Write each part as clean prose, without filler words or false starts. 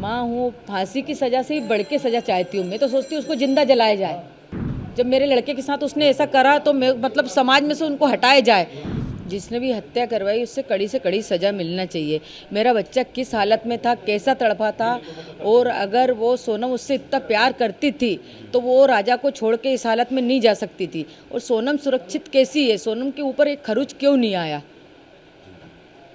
माँ हूँ, फांसी की सज़ा से ही बढ़ के सज़ा चाहती हूँ। मैं तो सोचती हूँ उसको जिंदा जलाया जाए। जब मेरे लड़के के साथ उसने ऐसा करा तो मैं मतलब समाज में से उनको हटाया जाए। जिसने भी हत्या करवाई उससे कड़ी से कड़ी सज़ा मिलना चाहिए। मेरा बच्चा किस हालत में था, कैसा तड़पा था, और अगर वो सोनम उससे इतना प्यार करती थी तो वो राजा को छोड़ के इस हालत में नहीं जा सकती थी। और सोनम सुरक्षित कैसी है, सोनम के ऊपर एक खरोच क्यों नहीं आया?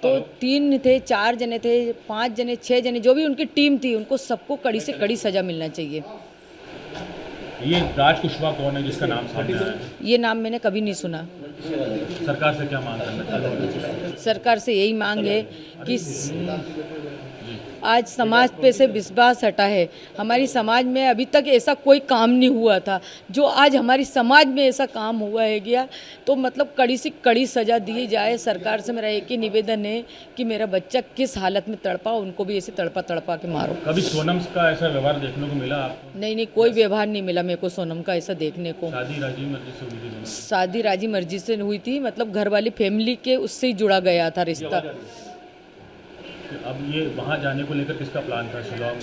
तो 3 थे, 4 जने थे, 5 जने, 6 जने, जो भी उनकी टीम थी, उनको सबको कड़ी से कड़ी सज़ा मिलना चाहिए। ये राज कुशवाहा कौन है जिसका नाम सामने आया है? ये नाम मैंने कभी नहीं सुना। सरकार से क्या मांग करना चाहते हैं? सरकार से यही मांग है कि आज समाज पे से विश्वास हटा है। हमारी समाज में अभी तक ऐसा कोई काम नहीं हुआ था जो आज हमारी समाज में ऐसा काम हुआ है गया। तो मतलब कड़ी से कड़ी सज़ा दी जाए। सरकार से मेरा एक ही निवेदन है कि मेरा बच्चा किस हालत में तड़पा, उनको भी ऐसे तड़पा तड़पा के मारो। कभी सोनम का ऐसा व्यवहार देखने को मिला आपको? नहीं, कोई व्यवहार नहीं मिला मेरे को सोनम का ऐसा देखने को। शादी राजी मर्जी से हुई थी? शादी राजी मर्जी से हुई थी, मतलब घर वाली फैमिली के उससे ही जुड़ा गया था रिश्ता। अब ये वहाँ जाने को लेकर किसका प्लान था? शिलोंग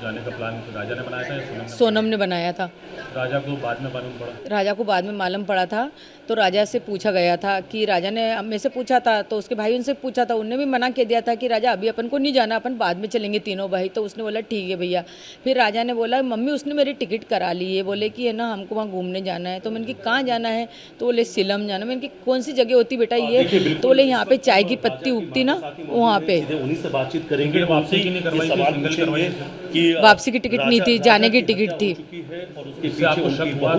जाने का प्लान राजा ने बनाया था या सोनम ने बनाया था। राजा को बाद में मालूम पड़ा? राजा को बाद में मालूम पड़ा था। तो राजा से पूछा गया था कि राजा ने मेरे से पूछा था, तो उसके भाई उनसे पूछा था, उनने भी मना कर दिया था कि राजा अभी अपन को नहीं जाना, अपन बाद में चलेंगे तीनों भाई। तो उसने बोला ठीक है भैया। फिर राजा ने बोला मम्मी उसने मेरी टिकट करा ली है, बोले कि है ना हमको वहाँ घूमने जाना है। तो मैंने कि कहाँ जाना है? तो बोले शिलम जाना। मैंने कि कौन सी जगह होती बेटा ये? तो बोले यहाँ पे चाय की पत्ती उगती ना, वहाँ पे। उन्हीं से बातचीत करेंगे, वापसी की नहीं करवाई, सवाल पूछेंगे कि वापसी की टिकट नहीं थी, जाने की टिकट थी। और उसके पीछे उनकी बहू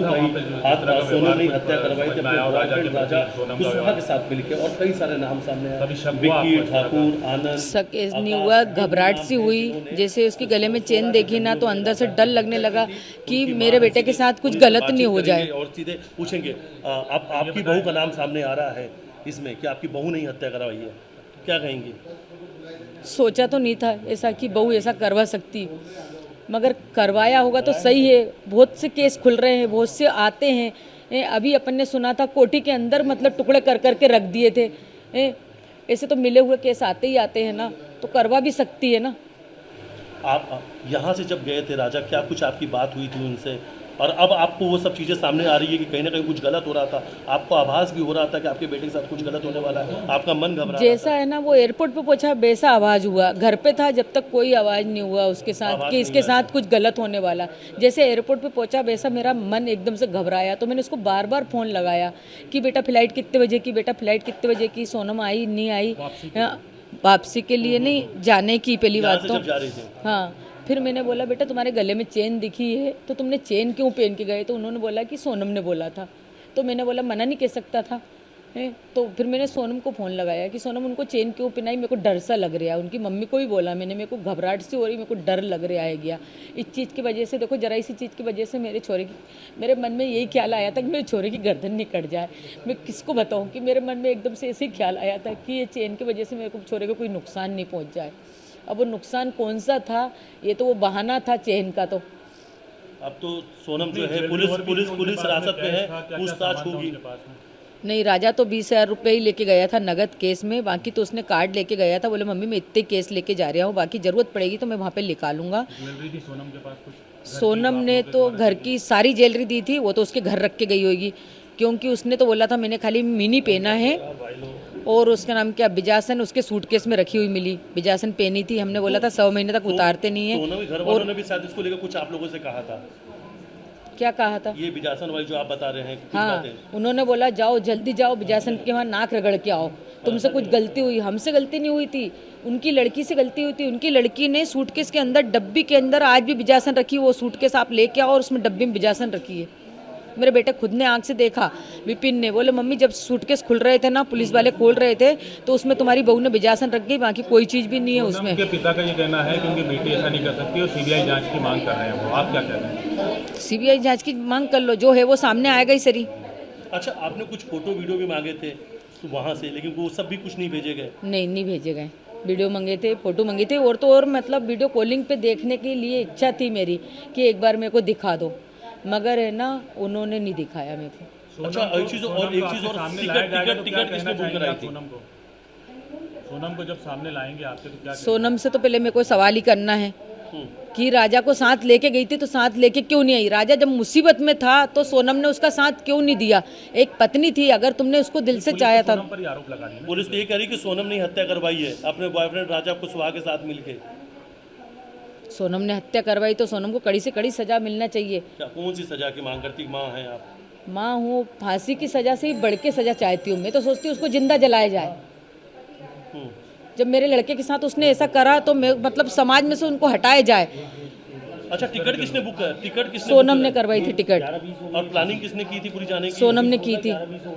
सोनम ने हत्या करवाई थी राजा कुशवाहा के साथ मिलकर, और कई सारे नाम सामने आए, विक्की ठाकुर, आनंद। शक नहीं हुआ, घबराहट सी हुई। जैसे उसके गले में चेन देखी ना तो अंदर से डर लगने लगा कि मेरे बेटे के साथ कुछ गलत नहीं हो जाए। और सीधे पूछेंगे आपकी बहू का नाम सामने आ रहा है इसमें कि आपकी बहू ने हत्या करवाई है, क्या कहेंगी? सोचा तो नहीं था ऐसा कि बहू ऐसा करवा सकती, मगर करवाया होगा तो सही है। बहुत से केस खुल रहे हैं, बहुत से आते हैं। अभी अपन ने सुना था कोठी के अंदर मतलब टुकड़े कर करके रख दिए थे। ऐसे तो मिले हुए केस आते ही आते हैं ना, तो करवा भी सकती है ना। आप यहाँ से जब गए थे राजा, क्या कुछ आपकी बात हुई थी उनसे? और अब आपको वो सब चीज़ें सामने आ रही है कि कहीं ना कहीं कुछ गलत हो रहा था, आपको आभास भी हो रहा था कि आपके बेटे के साथ कुछ गलत होने वाला है, आपका मन घबरा जैसा है ना वो एयरपोर्ट पे पहुंचा वैसा आवाज़ हुआ। घर पे था जब तक कोई आवाज़ नहीं हुआ उसके साथ कि इसके साथ कुछ गलत होने वाला। जैसे एयरपोर्ट पे पहुंचा वैसा मेरा मन एकदम से घबराया। तो मैंने उसको बार बार फ़ोन लगाया कि बेटा फ़्लाइट कितने बजे की, बेटा फ़्लाइट कितने बजे की। सोनम आई नहीं आई? वापसी के लिए नहीं, जाने की पहली बात तो। हाँ, फिर मैंने बोला बेटा तुम्हारे गले में चेन दिखी है तो तुमने चेन क्यों पहन के गए? तो उन्होंने बोला कि सोनम ने बोला था। तो मैंने बोला मना नहीं कह सकता था है। तो फिर मैंने सोनम को फ़ोन लगाया कि सोनम उनको चेन क्यों पहनाई, मेरे को डर सा लग रहा है। उनकी मम्मी को भी बोला मैंने, मेरे को घबराहट सी हो रही, मेरे को डर लग रहा है गया इस चीज़ की वजह से। देखो जरा इसी चीज़ की वजह से मेरे मन में यही ख्याल आया था कि मेरे छोरे की गर्दन नहीं कट जाए। मैं किसको बताऊँ कि मेरे मन में एकदम से ऐसे ही ख्याल आया था कि ये चेन की वजह से मेरे को छोरे को कोई नुकसान नहीं पहुँच जाए। अब वो नुकसान कौन सा था? ये तो वो बहाना था चेन का। तो अब तो सोनम जो है पुलिस हिरासत में है, पूछताछ होगी। नहीं, राजा तो 20,000 रुपये ही लेके गया था नगद केस में, बाकी तो उसने कार्ड लेके गया था। बोले मम्मी मैं इतने केस लेके जा रहा हूँ, बाकी ज़रूरत पड़ेगी तो मैं वहाँ पे निकालूंगा। ज्वेलरी थी सोनम के पास कुछ? सोनम ने तो घर की सारी ज्वेलरी दी थी, वो तो उसके घर रख के गई होगी, क्योंकि उसने तो बोला था मैंने खाली मिनी पहना है। और उसका नाम क्या, बिजासन, उसके सूटकेस में रखी हुई मिली, बिजासन पहनी थी। हमने बोला था 100 महीने तक उतारते नहीं है। और ने भी शायद इसको लेकर कुछ आप लोगों से कहा था? क्या कहा था? ये बिजासन वाली जो आप बता रहे हैं कुछ हाँ, बातें। उन्होंने बोला जाओ जल्दी जाओ बिजासन के वहाँ नाक रगड़ के आओ, तुमसे कुछ गलती हुई। हमसे गलती नहीं हुई थी, उनकी लड़की से गलती हुई थी। उनकी लड़की ने सूटकेस के अंदर, डब्बी के अंदर आज भी बिजासन रखी, वो सूटकेस आप लेके आओ और उसमें डब्बी में बिजासन रखी है। मेरे बेटे खुद ने आंख से देखा, विपिन ने। बोले मम्मी जब सूटकेस खुल रहे थे ना, पुलिस वाले खोल रहे थे, तो उसमें तुम्हारी बहू ने बिजासन रख गई, बाकी कोई चीज़ भी नहीं है उसमें। उनके पिता का ये कहना है कि उनकी बेटी ऐसा नहीं कर सकती और सीबीआई जांच की मांग कर रहे हैं वो, आप क्या कहते हैं? सीबीआई जांच की मांग कर लो, जो है वो सामने आएगा ही सरी। अच्छा, आपने कुछ फोटो वीडियो भी मांगे थे वहाँ से, लेकिन वो सब भी कुछ नहीं भेजे गए? नहीं भेजे गए। वीडियो मंगे थे, फोटो मंगे थे, और तो और मतलब वीडियो कॉलिंग पे देखने के लिए इच्छा थी मेरी कि एक बार मेरे को दिखा दो, मगर है ना उन्होंने नहीं दिखाया मेरे को। अच्छा, एक चीज़ और टिकट किसने बुक कराई थी? सोनम को जब सामने लाएंगे आपसे तो क्या? सोनम से तो पहले मेरे को सवाल ही करना है कि राजा को साथ लेके गई थी तो साथ लेके क्यों नहीं आई? राजा जब मुसीबत में था तो सोनम ने उसका साथ क्यों नहीं दिया? एक पत्नी थी, अगर तुमने उसको दिल से चाहा था। सोनम पर ही आरोप लगा रही है। पुलिस तो ये कह रही कि सोनम ने हत्या करवाई है अपने बॉयफ्रेंड राजा कुशवाहा के साथ मिलके। सोनम ने हत्या करवाई तो सोनम को कड़ी से कड़ी सजा मिलना चाहिए। क्या कौन सी सजा की मांग करती? माँ हैं आप? माँ हूँ, फांसी की सजा से ही बढ़ के सजा चाहती हूँ। मैं तो सोचती हूँ उसको जिंदा जलाया जाए। हम्म। जब मेरे लड़के के साथ उसने ऐसा करा तो मैं मतलब समाज में से उनको हटाया जाए। अच्छा, टिकट किसने बुक कर? टिकट किसने सोनम बुक ने कराई? करवाई थी टिकट। और प्लानिंग किसने की थी पूरी जाने की? सोनम ने की थी।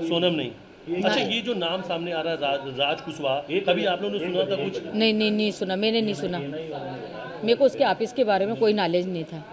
सोनम नहीं। अच्छा, ये जो नाम सामने आ रहा है राज कुशवाहा, कभी आप लोगों ने सुना था कुछ? नहीं सुना, मैंने नहीं सुना। मेरे को उसके ऑफिस के बारे में कोई नॉलेज नहीं था।